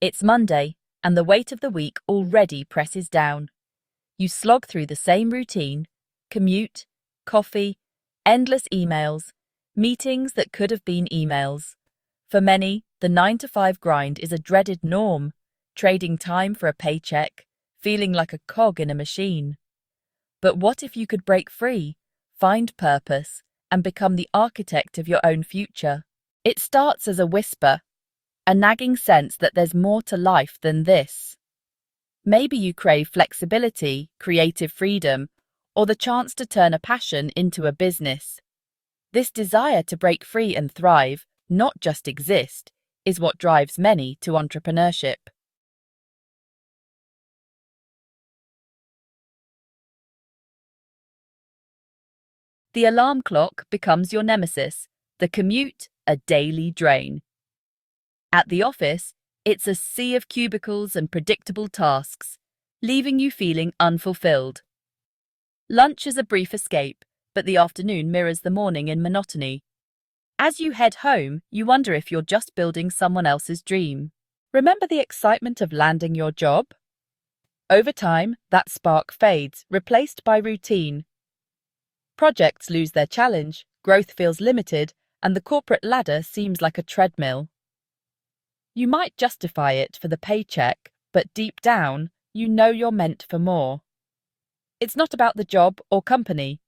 It's Monday, and the weight of the week already presses down. You slog through the same routine: commute, coffee, endless emails, meetings that could have been emails. For many, the 9-to-5 grind is a dreaded norm, trading time for a paycheck, feeling like a cog in a machine. But what if you could break free, find purpose, and become the architect of your own future? It starts as a whisper, a nagging sense that there's more to life than this. Maybe you crave flexibility, creative freedom, or the chance to turn a passion into a business. This desire to break free and thrive, not just exist, is what drives many to entrepreneurship. The alarm clock becomes your nemesis, the commute a daily drain. At the office, it's a sea of cubicles and predictable tasks, leaving you feeling unfulfilled. Lunch is a brief escape, but the afternoon mirrors the morning in monotony. As you head home, you wonder if you're just building someone else's dream. Remember the excitement of landing your job? Over time, that spark fades, replaced by routine. Projects lose their challenge, growth feels limited, and the corporate ladder seems like a treadmill. You might justify it for the paycheck, but deep down, you know you're meant for more. It's not about the job or company.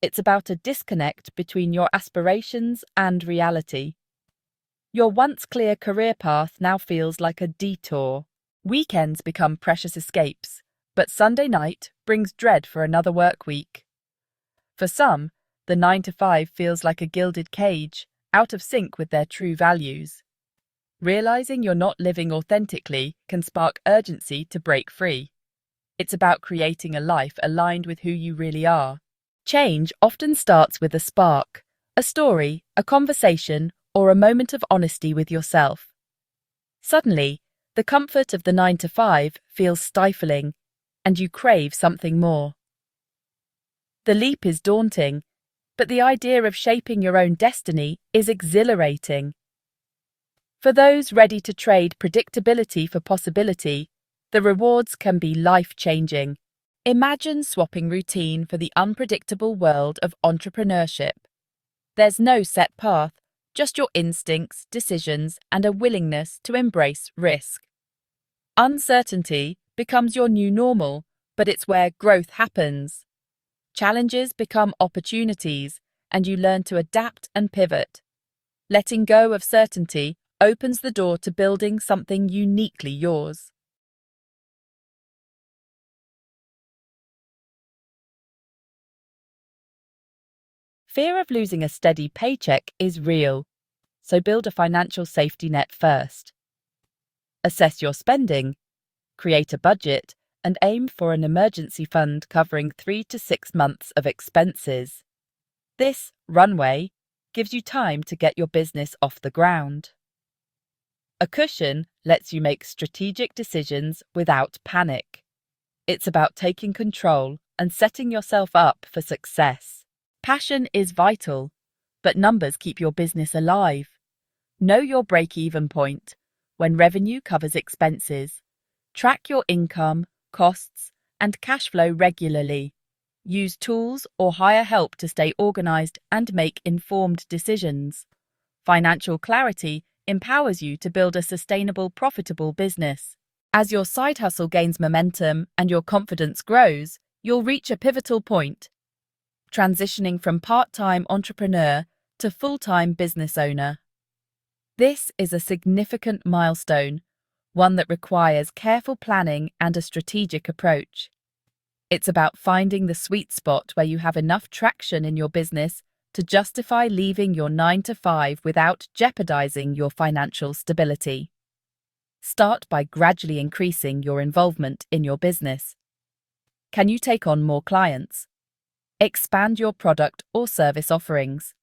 It's about a disconnect between your aspirations and reality. Your once clear career path now feels like a detour. Weekends become precious escapes, but Sunday night brings dread for another work week. For some, the 9-to-5 feels like a gilded cage, out of sync with their true values. Realizing you're not living authentically can spark urgency to break free. It's about creating a life aligned with who you really are. Change often starts with a spark, a story, a conversation, or a moment of honesty with yourself. Suddenly, the comfort of the 9-to-5 feels stifling, and you crave something more. The leap is daunting, but the idea of shaping your own destiny is exhilarating. For those ready to trade predictability for possibility, the rewards can be life-changing. Imagine swapping routine for the unpredictable world of entrepreneurship. There's no set path, just your instincts, decisions, and a willingness to embrace risk. Uncertainty becomes your new normal, but it's where growth happens. Challenges become opportunities, and you learn to adapt and pivot. Letting go of certainty opens the door to building something uniquely yours. Fear of losing a steady paycheck is real, so build a financial safety net first. Assess your spending, create a budget, and aim for an emergency fund covering 3 to 6 months of expenses. This runway gives you time to get your business off the ground. A cushion lets you make strategic decisions without panic. It's about taking control and setting yourself up for success. Passion is vital, but numbers keep your business alive. Know your break-even point, when revenue covers expenses. Track your income, costs, and cash flow regularly. Use tools or hire help to stay organized and make informed decisions. Financial clarity empowers you to build a sustainable, profitable business. As your side hustle gains momentum and your confidence grows, you'll reach a pivotal point, transitioning from part-time entrepreneur to full-time business owner. This is a significant milestone, one that requires careful planning and a strategic approach. It's about finding the sweet spot where you have enough traction in your business to justify leaving your 9-to-5 without jeopardizing your financial stability. Start by gradually increasing your involvement in your business. Can you take on more clients? Expand your product or service offerings.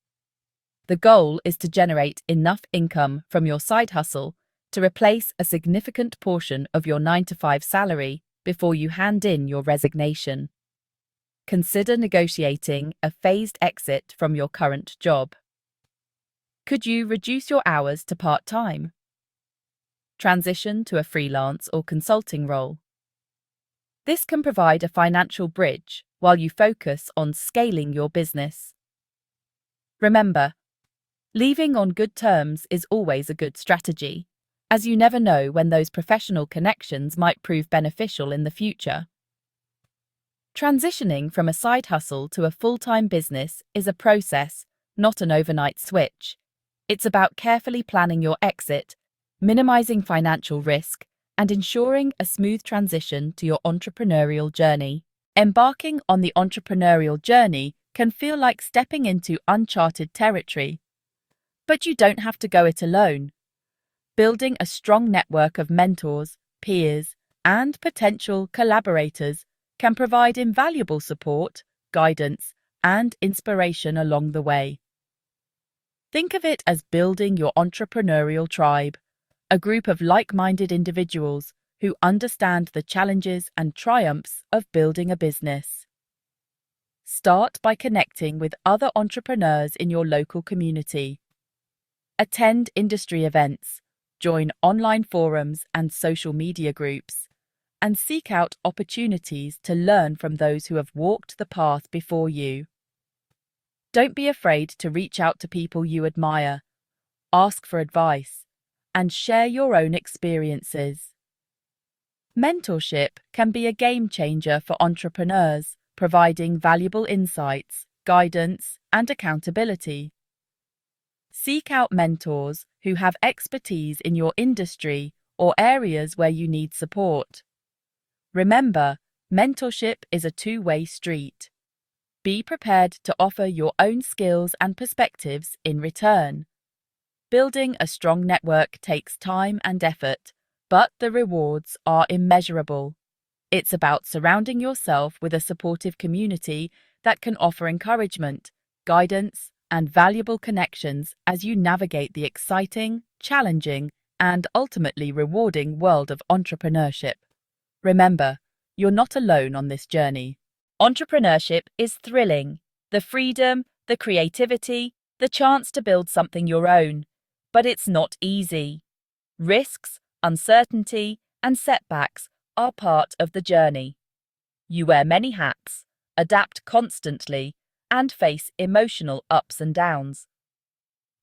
The goal is to generate enough income from your side hustle to replace a significant portion of your 9-to-5 salary before you hand in your resignation. Consider negotiating a phased exit from your current job. Could you reduce your hours to part-time? transition to a freelance or consulting role. This can provide a financial bridge while you focus on scaling your business. Remember, leaving on good terms is always a good strategy, as you never know when those professional connections might prove beneficial in the future. Transitioning from a side hustle to a full-time business is a process, not an overnight switch. It's about carefully planning your exit, minimizing financial risk, and ensuring a smooth transition to your entrepreneurial journey. Embarking on the entrepreneurial journey can feel like stepping into uncharted territory. But you don't have to go it alone. Building a strong network of mentors, peers, and potential collaborators can provide invaluable support, guidance, and inspiration along the way. Think of it as building your entrepreneurial tribe, a group of like-minded individuals who understand the challenges and triumphs of building a business. Start by connecting with other entrepreneurs in your local community. Attend industry events, join online forums and social media groups, and seek out opportunities to learn from those who have walked the path before you. Don't be afraid to reach out to people you admire, ask for advice, and share your own experiences. Mentorship can be a game changer for entrepreneurs, providing valuable insights, guidance, and accountability. Seek out mentors who have expertise in your industry or areas where you need support. Remember, mentorship is a two-way street. Be prepared to offer your own skills and perspectives in return. Building a strong network takes time and effort, but the rewards are immeasurable. It's about surrounding yourself with a supportive community that can offer encouragement, guidance, and valuable connections as you navigate the exciting, challenging, and ultimately rewarding world of entrepreneurship. Remember, you're not alone on this journey. Entrepreneurship is thrilling. The freedom, the creativity, the chance to build something your own. But it's not easy. Risks, uncertainty, and setbacks are part of the journey. You wear many hats, adapt constantly, and face emotional ups and downs.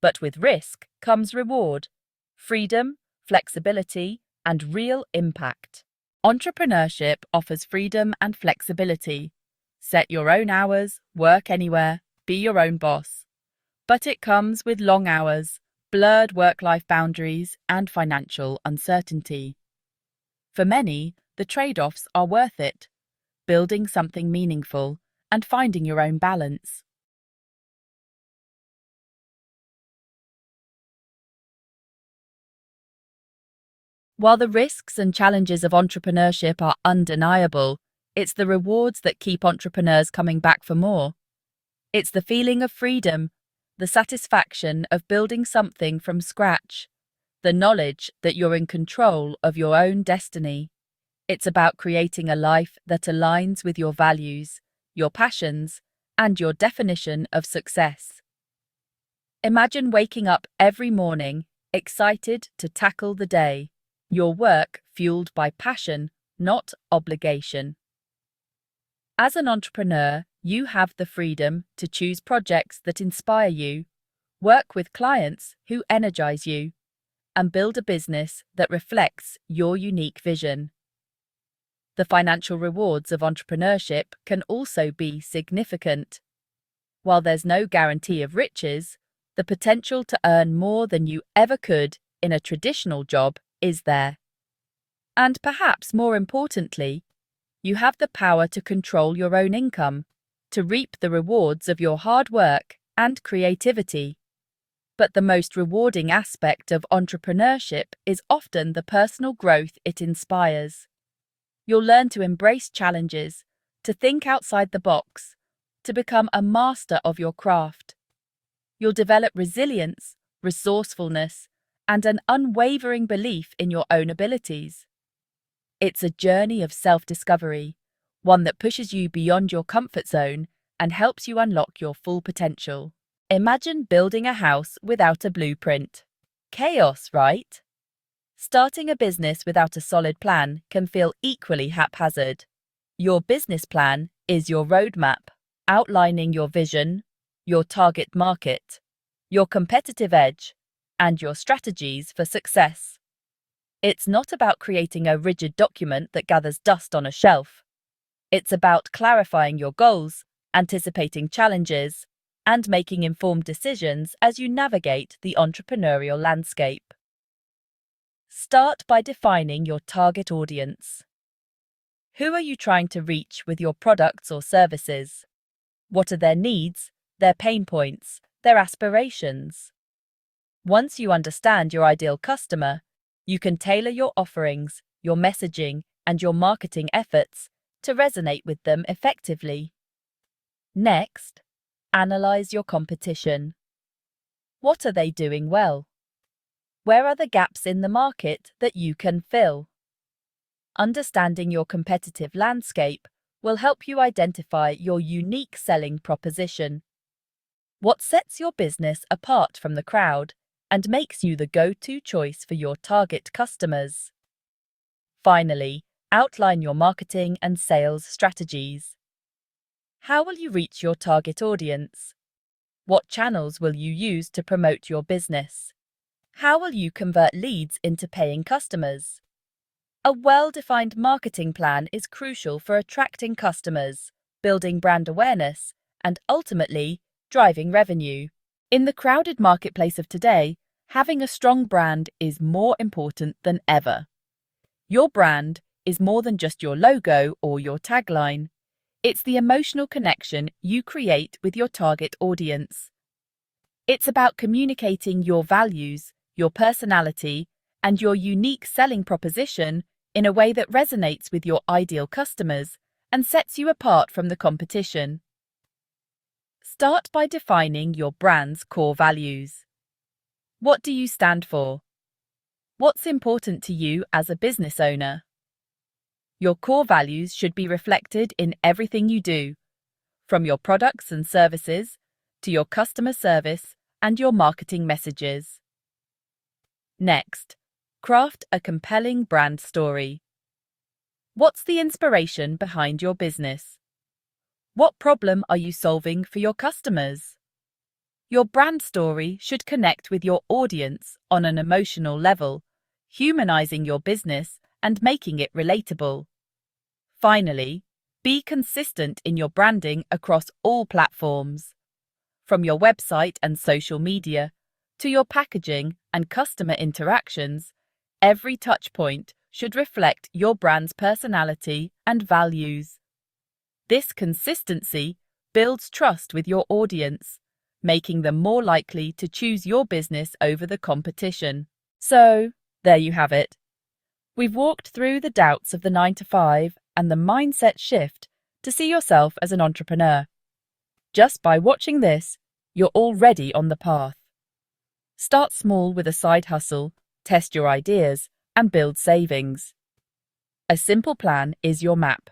But with risk comes reward, freedom, flexibility, and real impact. Entrepreneurship offers freedom and flexibility. Set your own hours, work anywhere, be your own boss. But it comes with long hours, blurred work-life boundaries, and financial uncertainty. For many, the trade-offs are worth it, building something meaningful and finding your own balance. While the risks and challenges of entrepreneurship are undeniable, it's the rewards that keep entrepreneurs coming back for more. It's the feeling of freedom, the satisfaction of building something from scratch, the knowledge that you're in control of your own destiny. It's about creating a life that aligns with your values, your passions, and your definition of success. Imagine waking up every morning, excited to tackle the day, your work fueled by passion, not obligation. As an entrepreneur, you have the freedom to choose projects that inspire you, work with clients who energize you, and build a business that reflects your unique vision. The financial rewards of entrepreneurship can also be significant. While there's no guarantee of riches, the potential to earn more than you ever could in a traditional job is there. And perhaps more importantly, you have the power to control your own income, to reap the rewards of your hard work and creativity. But the most rewarding aspect of entrepreneurship is often the personal growth it inspires. You'll learn to embrace challenges, to think outside the box, to become a master of your craft. You'll develop resilience, resourcefulness, and an unwavering belief in your own abilities. It's a journey of self-discovery, one that pushes you beyond your comfort zone and helps you unlock your full potential. Imagine building a house without a blueprint. Chaos, right? Starting a business without a solid plan can feel equally haphazard. Your business plan is your roadmap, outlining your vision, your target market, your competitive edge, and your strategies for success. It's not about creating a rigid document that gathers dust on a shelf. It's about clarifying your goals, anticipating challenges, and making informed decisions as you navigate the entrepreneurial landscape. Start by defining your target audience. Who are you trying to reach with your products or services? What are their needs, their pain points, their aspirations? Once you understand your ideal customer, you can tailor your offerings, your messaging, and your marketing efforts to resonate with them effectively. Next, analyze your competition. What are they doing well? Where are the gaps in the market that you can fill? Understanding your competitive landscape will help you identify your unique selling proposition. What sets your business apart from the crowd and makes you the go-to choice for your target customers? Finally, outline your marketing and sales strategies. How will you reach your target audience? What channels will you use to promote your business? How will you convert leads into paying customers? A well-defined marketing plan is crucial for attracting customers, building brand awareness, and ultimately, driving revenue. In the crowded marketplace of today, having a strong brand is more important than ever. Your brand is more than just your logo or your tagline. It's the emotional connection you create with your target audience. It's about communicating your values, your personality, and your unique selling proposition in a way that resonates with your ideal customers and sets you apart from the competition. Start by defining your brand's core values. What do you stand for? What's important to you as a business owner? Your core values should be reflected in everything you do, from your products and services to your customer service and your marketing messages. Next, craft a compelling brand story. What's the inspiration behind your business? What problem are you solving for your customers? Your brand story should connect with your audience on an emotional level, humanizing your business and making it relatable. Finally, be consistent in your branding across all platforms. From your website and social media to your packaging and customer interactions, every touchpoint should reflect your brand's personality and values. This consistency builds trust with your audience, making them more likely to choose your business over the competition. So, there you have it. We've walked through the doubts of the 9-to-5 and the mindset shift to see yourself as an entrepreneur. Just by watching this, you're already on the path. Start small with a side hustle, test your ideas, and build savings. A simple plan is your map.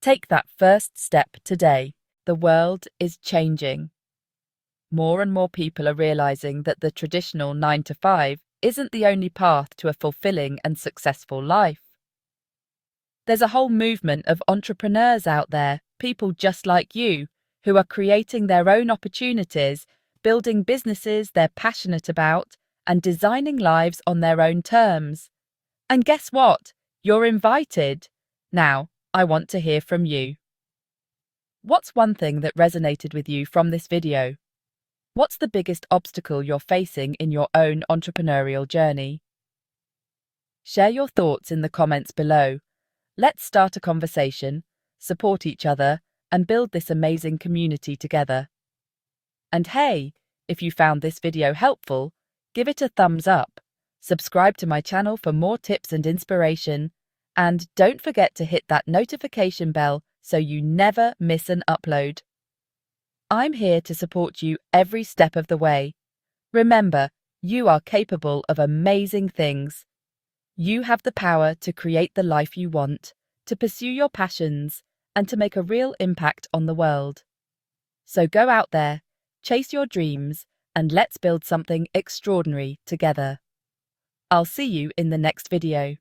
Take that first step today. The world is changing. More and more people are realizing that the traditional 9-to-5 isn't the only path to a fulfilling and successful life. There's a whole movement of entrepreneurs out there, people just like you, who are creating their own opportunities, building businesses they're passionate about, and designing lives on their own terms. And guess what? You're invited. Now, I want to hear from you. What's one thing that resonated with you from this video? What's the biggest obstacle you're facing in your own entrepreneurial journey? Share your thoughts in the comments below. Let's start a conversation, support each other, and build this amazing community together. And hey, if you found this video helpful, give it a thumbs up, subscribe to my channel for more tips and inspiration, and don't forget to hit that notification bell so you never miss an upload. I'm here to support you every step of the way. Remember, you are capable of amazing things. You have the power to create the life you want, to pursue your passions, and to make a real impact on the world. So go out there, chase your dreams, and let's build something extraordinary together. I'll see you in the next video.